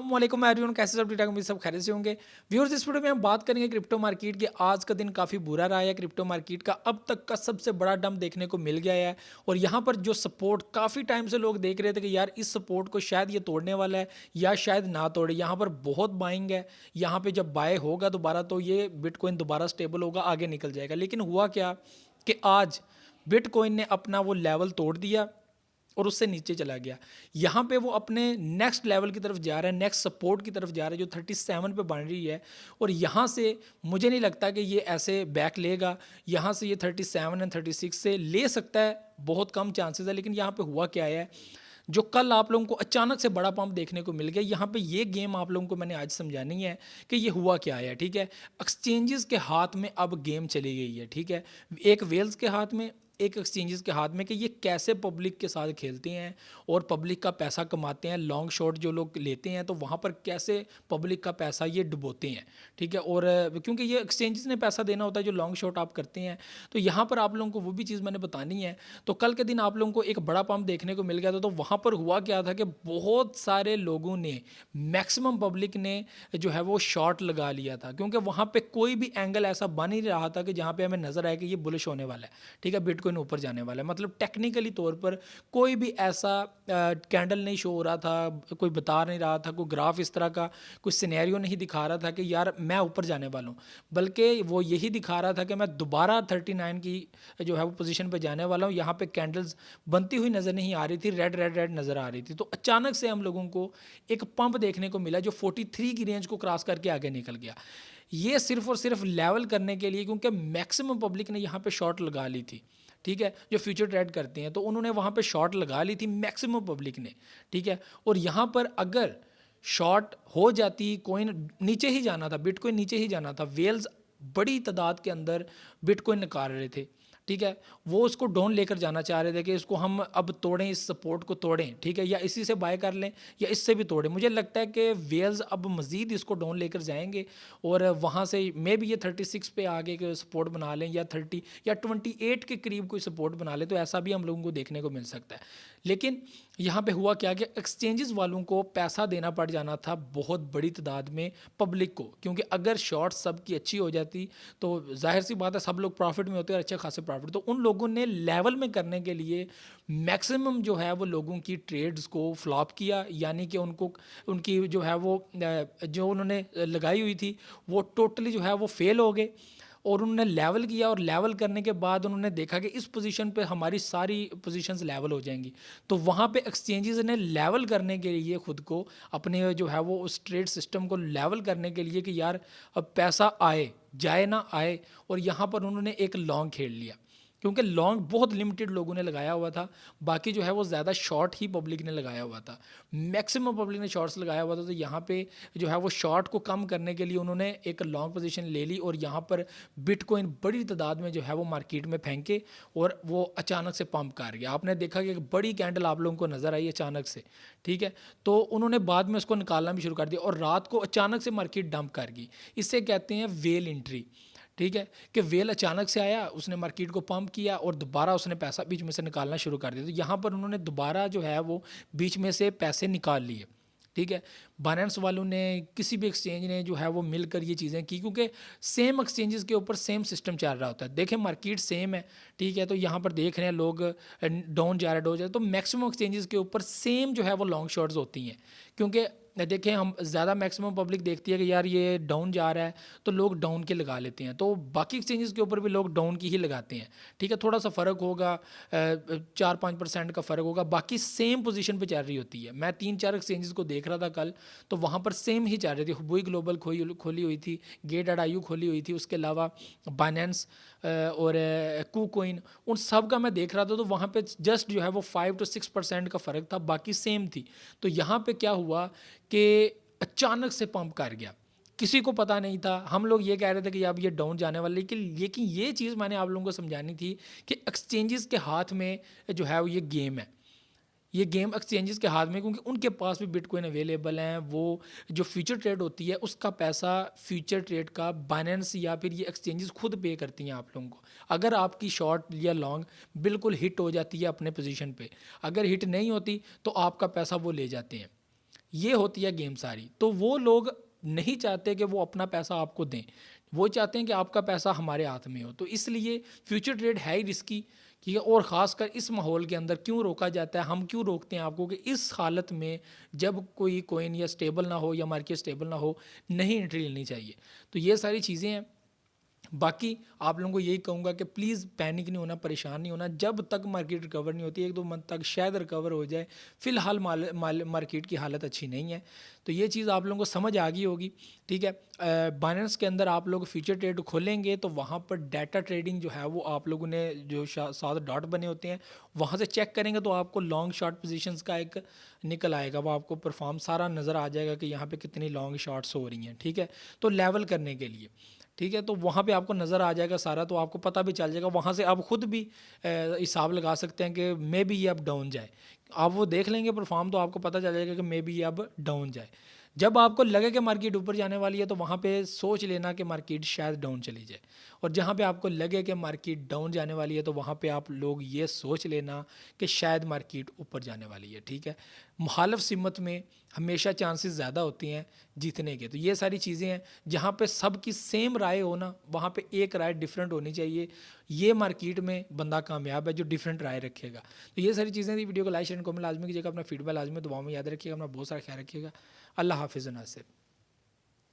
अस्सलामुअलैकुम एवरीवन, कैसे सब ठीक-ठाक? उम्मीद सब खैरियत से होंगे। व्यूअर्स, इस वीडियो में हम बात करेंगे क्रिप्टो मार्केट की। आज का दिन काफ़ी बुरा रहा है क्रिप्टो मार्केट का। अब तक का सबसे बड़ा डंप देखने को मिल गया है और यहाँ पर जो सपोर्ट काफ़ी टाइम से लोग देख रहे थे कि यार इस सपोर्ट को शायद ये तोड़ने वाला है या शायद ना तोड़े। यहाँ पर बहुत बाइंग है। यहाँ पे जब बाय होगा दोबारा तो ये बिटकॉइन दोबारा स्टेबल होगा, आगे निकल जाएगा। लेकिन हुआ क्या कि आज बिटकॉइन ने अपना वो लेवल तोड़ दिया और उससे नीचे चला गया। यहाँ पे वो अपने नेक्स्ट लेवल की तरफ जा रहा है, नेक्स्ट सपोर्ट की तरफ जा रहा है जो 37 पे बन रही है। और यहाँ से मुझे नहीं लगता कि ये ऐसे बैक लेगा। यहाँ से ये 37 एंड 36 से ले सकता है, बहुत कम चांसेस है। लेकिन यहाँ पे हुआ क्या है, जो कल आप लोगों को अचानक से बड़ा पंप देखने को मिल गया, यहाँ पे ये गेम आप लोगों को मैंने आज समझानी है कि ये हुआ क्या है। ठीक है, एक्सचेंजेस के हाथ में अब गेम चली गई है। ठीक है, एक वेल्स के हाथ में, एक एक्सचेंजेस के हाथ में, कि ये कैसे पब्लिक के साथ खेलते हैं और पब्लिक का पैसा कमाते हैं। लॉन्ग शॉट जो लोग लेते हैं तो वहाँ पर कैसे पब्लिक का पैसा ये डुबोते हैं। ठीक है, और क्योंकि ये एक्सचेंजेस ने पैसा देना होता है जो लॉन्ग शॉट आप करते हैं, तो यहाँ पर आप लोगों को वो भी चीज़ मैंने बतानी है। तो कल के दिन आप लोगों को एक बड़ा पंप देखने को मिल गया था। तो वहाँ पर हुआ क्या था कि बहुत सारे लोगों ने, मैक्सिमम पब्लिक ने जो है वो शॉर्ट लगा लिया था, क्योंकि वहाँ पे कोई भी एंगल ऐसा बन ही रहा था कि जहाँ पे हमें नज़र आए कि ये बुलिश होने वाला है। ठीक है, बिटकॉइन ऊपर जाने वाला है। मतलब टेक्निकली तौर पर कोई भी ऐसा कैंडल नहीं शो हो रहा था, कोई बता नहीं रहा था, कोई ग्राफ इस तरह का कोई सिनेरियो नहीं दिखा रहा था कि यार मैं ऊपर जाने वाला हूँ, बल्कि वो यही दिखा रहा था कि मैं दोबारा 39 की जो है वो पोजीशन पे जाने वाला हूँ। यहाँ पे कैंडल्स बनती हुई नज़र नहीं आ रही थी, रेड रेड रेड नज़र आ रही थी। तो अचानक से हम लोगों को एक पंप देखने को मिला जो 43 की रेंज को क्रॉस करके आगे निकल गया। ये सिर्फ और सिर्फ लेवल करने के लिए, क्योंकि मैक्सिमम पब्लिक ने यहाँ पे शॉर्ट लगा ली थी। ठीक है, जो फ्यूचर ट्रेड करते हैं तो उन्होंने वहाँ पे शॉर्ट लगा ली थी मैक्सिमम पब्लिक ने। ठीक है, और यहाँ पर अगर शॉर्ट हो जाती, कॉइन नीचे ही जाना था, बिटकॉइन नीचे ही जाना था। वेल्स बड़ी तादाद के अंदर बिटकॉइन निकाल रहे थे। ठीक है, वो उसको डाउन लेकर जाना चाह रहे थे कि इसको हम अब तोड़ें, इस सपोर्ट को तोड़ें। ठीक है, या इसी से बाय कर लें या इससे भी तोड़ें। मुझे लगता है कि वेल्स अब मज़ीद इसको डाउन लेकर जाएंगे और वहाँ से मे बी ये 36 पे आगे के सपोर्ट बना लें या 30 या 28 के करीब कोई सपोर्ट बना ले, तो ऐसा भी हम लोगों को देखने को मिल सकता है। लेकिन यहाँ पे हुआ क्या कि एक्सचेंजेस वालों को पैसा देना पड़ जाना था बहुत बड़ी तादाद में पब्लिक को, क्योंकि अगर शॉर्ट सबकी अच्छी हो जाती तो जाहिर सी बात है सब लोग प्रॉफिट में होते हैं, अच्छे खासे प्रॉफिट। तो उन लोगों ने लेवल में करने के लिए मैक्सिमम जो है वो लोगों की ट्रेड्स को फ्लॉप किया, यानी कि उनको उनकी जो है वो जो उन्होंने लगाई हुई थी वो टोटली जो है वो फेल हो गए। और उन्होंने लेवल किया और लेवल करने के बाद उन्होंने देखा कि इस पोजीशन पे हमारी सारी पोजीशंस लेवल हो जाएंगी। तो वहाँ पे एक्सचेंजेस ने लेवल करने के लिए खुद को, अपने जो है वो उस ट्रेड सिस्टम को लेवल करने के लिए कि यार अब पैसा आए जाए ना आए, और यहाँ पर उन्होंने एक लॉन्ग खेल लिया, क्योंकि लॉन्ग बहुत लिमिटेड लोगों ने लगाया हुआ था। बाकी जो है वो ज़्यादा शॉर्ट ही पब्लिक ने लगाया हुआ था, मैक्सिमम पब्लिक ने शॉर्ट्स लगाया हुआ था। तो यहाँ पे जो है वो शॉर्ट को कम करने के लिए उन्होंने एक लॉन्ग पोजीशन ले ली और यहाँ पर बिटकॉइन बड़ी तादाद में जो है वो मार्केट में फेंके और वो अचानक से पंप कर गया। आपने देखा कि एक बड़ी कैंडल आप लोगों को नज़र आई अचानक से। ठीक है, तो उन्होंने बाद में उसको निकालना भी शुरू कर दिया और रात को अचानक से मार्केट डंप कर गई। इससे कहते हैं वेल एंट्री। ठीक है, कि वेल अचानक से आया, उसने मार्केट को पंप किया और दोबारा उसने पैसा बीच में से निकालना शुरू कर दिया। तो यहाँ पर उन्होंने दोबारा जो है वो बीच में से पैसे निकाल लिए। ठीक है, बाइनेंस वालों ने, किसी भी एक्सचेंज ने जो है वो मिलकर ये चीज़ें की, क्योंकि सेम एक्सचेंजेस के ऊपर सेम सिस्टम चल रहा होता है। देखें मार्केट सेम है। ठीक है, तो यहाँ पर देख रहे हैं लोग डाउन जा रहा है, डाउन जा रहा है, तो मैक्सिमम एक्सचेंजेस के ऊपर सेम जो है वो लॉन्ग शॉर्ट्स होती हैं। क्योंकि देखें हम ज़्यादा मैक्सिमम पब्लिक देखती है कि यार ये डाउन जा रहा है तो लोग डाउन के लगा लेते हैं, तो बाकी एक्सचेंजेस के ऊपर भी लोग डाउन की ही लगाते हैं। ठीक है, थोड़ा सा फ़र्क होगा, 4-5% का फ़र्क होगा, बाकी सेम पोजीशन पे चल रही होती है। मैं 3-4 एक्सचेंजेस को देख रहा था कल, तो वहाँ पर सेम ही चल रही थी। हुबुई ग्लोबल खोली हुई थी, गेट.आईयू खोली हुई थी, उसके अलावा बाइनेंस और कूकॉइन, उन सब का मैं देख रहा था। तो वहाँ पे जस्ट जो है वो 5 to 6% का फ़र्क था, बाकी सेम थी। तो यहाँ पे क्या हुआ कि अचानक से पंप कर गया, किसी को पता नहीं था। हम लोग ये कह रहे थे कि अब ये डाउन जाने वाला, लेकिन ये चीज़ मैंने आप लोगों को समझानी थी कि एक्सचेंजेस के हाथ में जो है वो ये गेम है। ये गेम एक्सचेंजेस के हाथ में, क्योंकि उनके पास भी बिटकॉइन अवेलेबल हैं। वो जो फ्यूचर ट्रेड होती है उसका पैसा फ्यूचर ट्रेड का बाइनेंस या फिर ये एक्सचेंजेस खुद पे करती हैं आप लोगों को। अगर आपकी शॉर्ट या लॉन्ग बिल्कुल हिट हो जाती है अपने पोजीशन पे, अगर हिट नहीं होती तो आपका पैसा वो ले जाते हैं। ये होती है गेम सारी। तो वो लोग नहीं चाहते कि वो अपना पैसा आपको दें, वो चाहते हैं कि आपका पैसा हमारे हाथ में हो। तो इसलिए फ्यूचर ट्रेड है ही रिस्की, ठीक है। और ख़ासकर इस माहौल के अंदर क्यों रोका जाता है, हम क्यों रोकते हैं आपको कि इस हालत में जब कोई कॉइन या स्टेबल ना हो या मार्केट स्टेबल ना हो, नहीं एंट्री लेनी चाहिए। तो ये सारी चीज़ें हैं। बाकी आप लोगों को यही कहूँगा कि प्लीज़ पैनिक नहीं होना, परेशान नहीं होना। जब तक मार्केट रिकवर नहीं होती, 1-2 मंथ तक शायद रिकवर हो जाए। फ़िलहाल मार्केट की हालत अच्छी नहीं है। तो ये चीज़ आप लोगों को समझ आ गई होगी, ठीक है। बाइनेंस के अंदर आप लोग फ्यूचर ट्रेड खोलेंगे तो वहाँ पर डाटा ट्रेडिंग जो है वो आप लोगों ने जो 7 डॉट बने होते हैं वहाँ से चेक करेंगे तो आपको लॉन्ग शॉर्ट पोजीशंस का एक निकल आएगा। वो आपको परफॉर्म सारा नज़र आ जाएगा कि यहाँ पे कितनी लॉन्ग शॉर्ट्स हो रही हैं, ठीक है। तो लेवल करने के लिए, ठीक है, तो वहाँ पे आपको नज़र आ जाएगा सारा, तो आपको पता भी चल जाएगा। वहाँ से आप खुद भी हिसाब लगा सकते हैं कि मे बी ये अब डाउन जाए। आप वो देख लेंगे परफॉर्म तो आपको पता चल जाएगा कि मे बी ये अब डाउन जाए। जब आपको लगे कि मार्केट ऊपर जाने वाली है तो वहाँ पे सोच लेना कि मार्केट शायद डाउन चली जाए। और जहाँ पे आपको लगे कि मार्केट डाउन जाने वाली है तो वहाँ पे आप लोग ये सोच लेना कि शायद मार्केट ऊपर जाने वाली है, ठीक है। मुखालिफ सिमत में हमेशा चांसेस ज़्यादा होती हैं जीतने के। तो ये सारी चीज़ें हैं जहाँ पे सबकी सेम राय हो ना, वहाँ पे एक राय डिफरेंट होनी चाहिए। ये मार्केट में बंदा कामयाब है जो डिफरेंट राय रखेगा। तो ये सारी चीज़ें थी। वीडियो को लाइक शेयर कमेंट लाजमी कीजिएगा, अपना फीडबैक लाजमी दुआओं में याद रखिएगा, अपना बहुत सारा ख्याल रखिएगा। अल्लाह हाफिज़ नासिर।